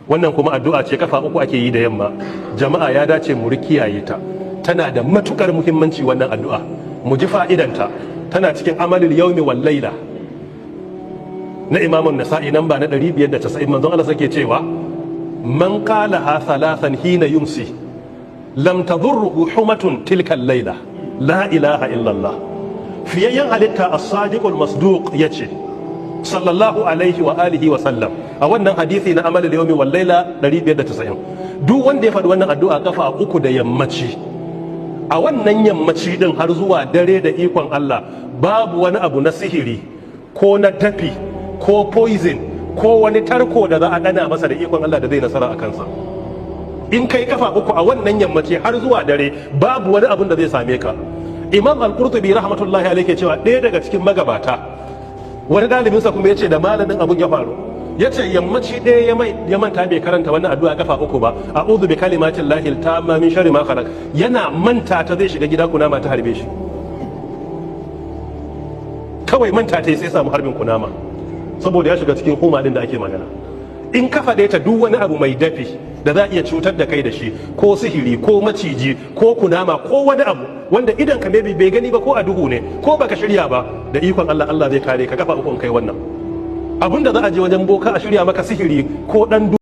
wannan kuma addu'a ce kafa uku ake yi da yamma. Jama'a ya dace mu kiyaye ta, tana da matukar muhimmanci wannan addu'a, mu ji fa'idanta. Tana cikin amalul yawmi wal laila na Imamun Nasa'i namba na 590. manzon Allah sake cewa man qalaha thalathan hina yumsi lam tadurruhu humatun tilka al-laila la ilaha illa Allah. Fiyayyan halitta as-sadiqul masduq yace sallallahu alaihi wa alihi wa sallam a wannan hadisi na amalul yawmi wal laila 590, duk wanda ya faɗi wannan addu'a kafa uku da yammaci, a wannan yammaci din har zuwa dare da ikon Allah babu wani abu na sihiri ko na tafi ko poison ko wani tarko da za a dana masa da ikon Allah da zai nasara a kansa. In kai kafa uku a wannan yammaci har zuwa dare babu wani abun da zai same ka. Imam Al-Qurtubi rahmatullahi alaihi cewa ɗaya daga cikin magabata, wani ɗalibinsa kuma ya ce da malamin abun ya faru, ya ce yammaci ɗaya ya manta bai karanta wannan addu'a kafa uku ba, a'udhu bi kalimatin lahil tamma min sharri ma khalaq, yana manta ta zai shiga gida kunama ta harbe shi, kawai manta ta sai samu harbin kunama saboda ya shiga cikin huma din da ake magana. In ka faɗe ta duk wani abu mai dafi da za a iya cutar da kai da shi, ko sihiri ko maciji ko kunama ko wani abu wanda idan ka bai gani ba ko a duhu ne ko baka shirya ba, da ikon Allah Allah zai kare ka kafa uku kai wannan. Abinda za a je wajen boka a shirya maka sihiri ko dan